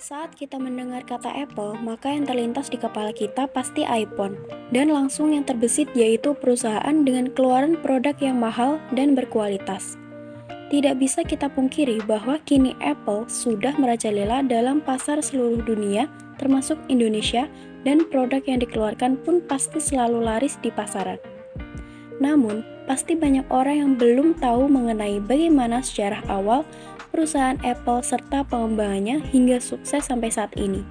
Saat kita mendengar kata Apple, maka yang terlintas di kepala kita pasti iPhone. Dan langsung yang terbesit yaitu perusahaan dengan keluaran produk yang mahal dan berkualitas. Tidak bisa kita pungkiri bahwa kini Apple sudah merajalela dalam pasar seluruh dunia, termasuk Indonesia, dan produk yang dikeluarkan pun pasti selalu laris di pasaran. Namun, pasti banyak orang yang belum tahu mengenai bagaimana sejarah awal perusahaan Apple serta pengembangannya hingga sukses sampai saat ini.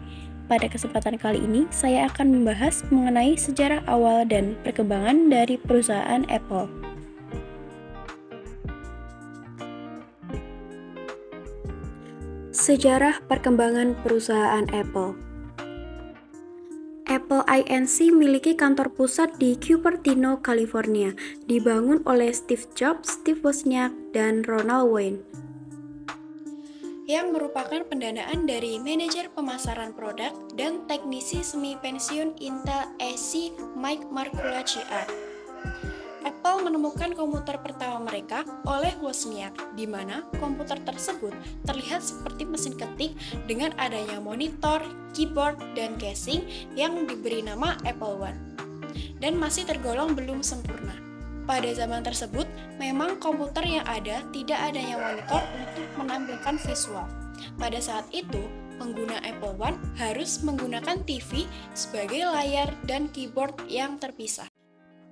Pada kesempatan kali ini, saya akan membahas mengenai sejarah awal dan perkembangan dari perusahaan Apple. Sejarah perkembangan perusahaan Apple. Apple Inc. memiliki kantor pusat di Cupertino, California, dibangun oleh Steve Jobs, Steve Wozniak, dan Ronald Wayne, yang merupakan pendanaan dari manajer pemasaran produk dan teknisi semi pensiun Intel SC Mike Markkula Jr. Apple menemukan komputer pertama mereka oleh Wozniak, di mana komputer tersebut terlihat seperti mesin ketik dengan adanya monitor, keyboard, dan casing yang diberi nama Apple I, dan masih tergolong belum sempurna. Pada zaman tersebut, memang komputer yang ada tidak adanya monitor untuk menampilkan visual. Pada saat itu, pengguna Apple I harus menggunakan TV sebagai layar dan keyboard yang terpisah.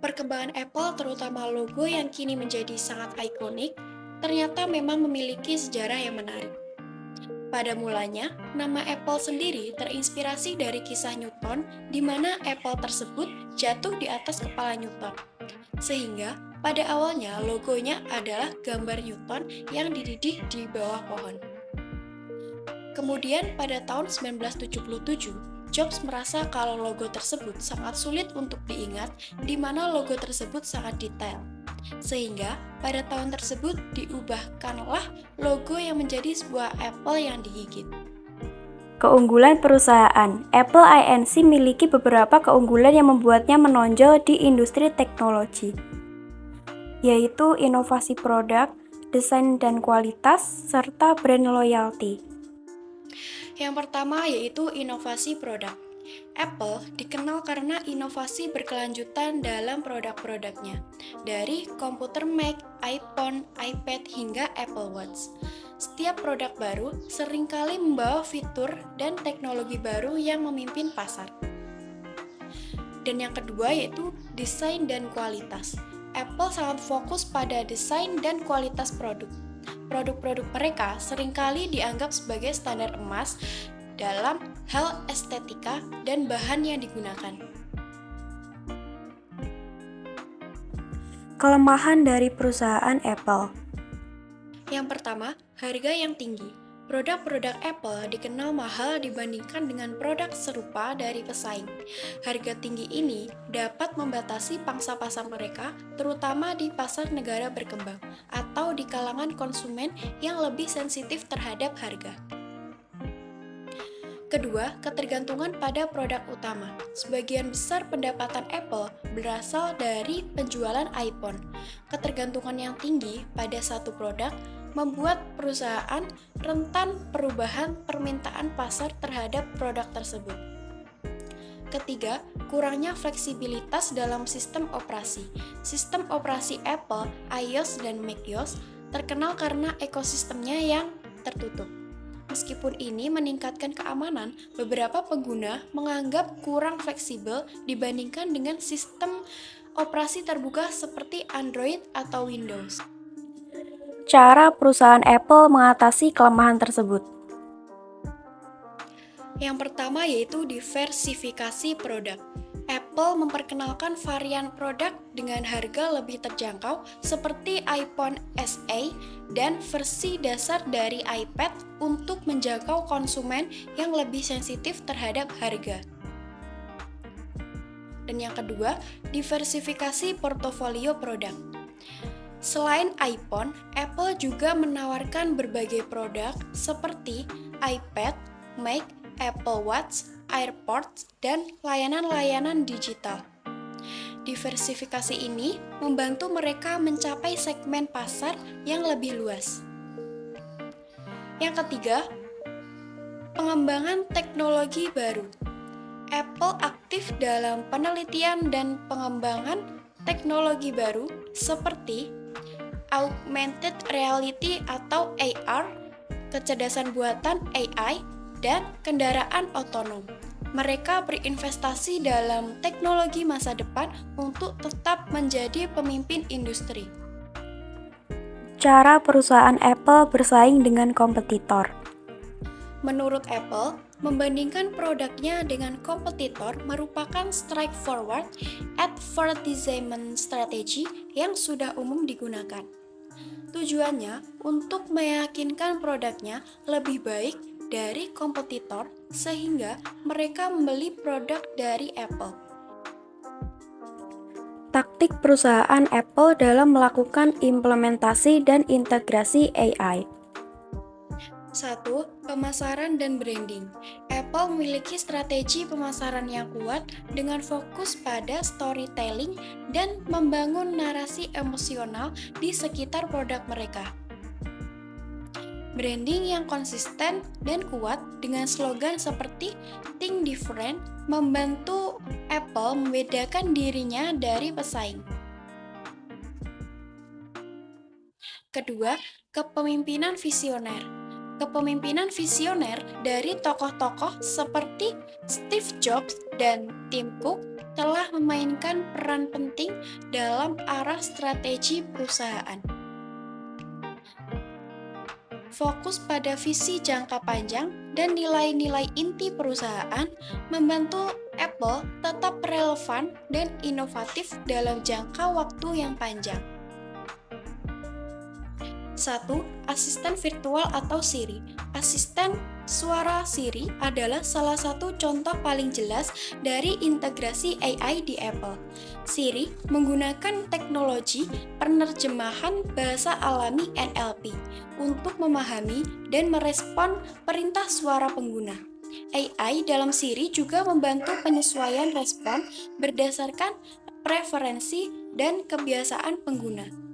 Perkembangan Apple, terutama logo yang kini menjadi sangat ikonik, ternyata memang memiliki sejarah yang menarik. Pada mulanya, nama Apple sendiri terinspirasi dari kisah Newton, di mana Apple tersebut jatuh di atas kepala Newton. Sehingga, pada awalnya logonya adalah gambar Newton yang dididih di bawah pohon. Kemudian pada tahun 1977, Jobs merasa kalau logo tersebut sangat sulit untuk diingat, di mana logo tersebut sangat detail. Sehingga pada tahun tersebut diubahkanlah logo yang menjadi sebuah apple yang digigit. Keunggulan perusahaan Apple Inc. memiliki beberapa keunggulan yang membuatnya menonjol di industri teknologi, yaitu inovasi produk, desain dan kualitas, serta brand loyalty. Yang pertama yaitu inovasi produk. Apple dikenal karena inovasi berkelanjutan dalam produk-produknya, dari komputer Mac, iPhone, iPad, hingga Apple Watch. Setiap produk baru seringkali membawa fitur dan teknologi baru yang memimpin pasar. Dan yang kedua yaitu desain dan kualitas. Apple sangat fokus pada desain dan kualitas produk. Produk-produk mereka seringkali dianggap sebagai standar emas dalam hal estetika dan bahan yang digunakan. Kelemahan dari perusahaan Apple. Yang pertama, harga yang tinggi. Produk-produk Apple dikenal mahal dibandingkan dengan produk serupa dari pesaing. Harga tinggi ini dapat membatasi pangsa pasar mereka, terutama di pasar negara berkembang atau di kalangan konsumen yang lebih sensitif terhadap harga. Kedua, ketergantungan pada produk utama. Sebagian besar pendapatan Apple berasal dari penjualan iPhone. Ketergantungan yang tinggi pada satu produk membuat perusahaan rentan perubahan permintaan pasar terhadap produk tersebut. Ketiga, kurangnya fleksibilitas dalam sistem operasi. Sistem operasi Apple, iOS dan macOS terkenal karena ekosistemnya yang tertutup. Meskipun ini meningkatkan keamanan, beberapa pengguna menganggap kurang fleksibel dibandingkan dengan sistem operasi terbuka seperti Android atau Windows. Cara perusahaan Apple mengatasi kelemahan tersebut. Yang pertama yaitu diversifikasi produk. Apple memperkenalkan varian produk dengan harga lebih terjangkau seperti iPhone SE dan versi dasar dari iPad untuk menjangkau konsumen yang lebih sensitif terhadap harga. Dan yang kedua, diversifikasi portofolio produk. Selain iPhone, Apple juga menawarkan berbagai produk seperti iPad, Mac, Apple Watch, AirPods, dan layanan-layanan digital. Diversifikasi ini membantu mereka mencapai segmen pasar yang lebih luas. Yang ketiga, Pengembangan teknologi baru. Apple aktif dalam penelitian dan pengembangan teknologi baru seperti augmented reality atau AR, kecerdasan buatan AI, dan kendaraan otonom. Mereka berinvestasi dalam teknologi masa depan untuk tetap menjadi pemimpin industri. Cara perusahaan Apple bersaing dengan kompetitor. Menurut Apple, membandingkan produknya dengan kompetitor merupakan straightforward advertisement strategy yang sudah umum digunakan. Tujuannya untuk meyakinkan produknya lebih baik dari kompetitor sehingga mereka membeli produk dari Apple. Taktik perusahaan Apple dalam melakukan implementasi dan integrasi AI. 1. Pemasaran dan branding. Apple memiliki strategi pemasaran yang kuat dengan fokus pada storytelling dan membangun narasi emosional di sekitar produk mereka. Branding yang konsisten dan kuat dengan slogan seperti Think Different membantu Apple membedakan dirinya dari pesaing. Kedua, kepemimpinan visioner. Kepemimpinan visioner dari tokoh-tokoh seperti Steve Jobs dan Tim Cook telah memainkan peran penting dalam arah strategi perusahaan. Fokus pada visi jangka panjang dan nilai-nilai inti perusahaan membantu Apple tetap relevan dan inovatif dalam jangka waktu yang panjang. 1. Asisten virtual atau Siri. Asisten suara Siri adalah salah satu contoh paling jelas dari integrasi AI di Apple. Siri menggunakan teknologi penerjemahan bahasa alami NLP untuk memahami dan merespon perintah suara pengguna. AI dalam Siri juga membantu penyesuaian respon berdasarkan preferensi dan kebiasaan pengguna.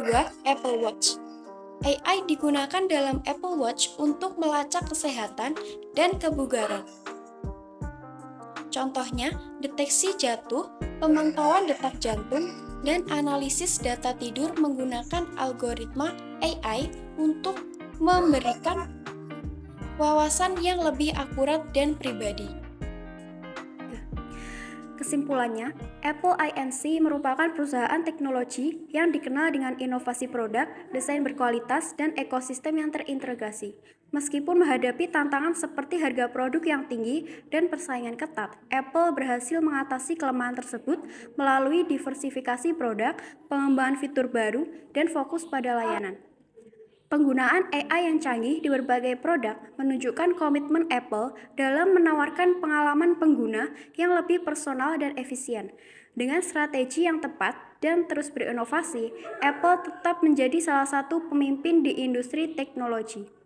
2. Apple Watch. AI digunakan dalam Apple Watch untuk melacak kesehatan dan kebugaran. Contohnya, deteksi jatuh, pemantauan detak jantung, dan analisis data tidur menggunakan algoritma AI untuk memberikan wawasan yang lebih akurat dan pribadi. Kesimpulannya, Apple Inc. merupakan perusahaan teknologi yang dikenal dengan inovasi produk, desain berkualitas, dan ekosistem yang terintegrasi. Meskipun menghadapi tantangan seperti harga produk yang tinggi dan persaingan ketat, Apple berhasil mengatasi kelemahan tersebut melalui diversifikasi produk, pengembangan fitur baru, dan fokus pada layanan. Penggunaan AI yang canggih di berbagai produk menunjukkan komitmen Apple dalam menawarkan pengalaman pengguna yang lebih personal dan efisien. Dengan strategi yang tepat dan terus berinovasi, Apple tetap menjadi salah satu pemimpin di industri teknologi.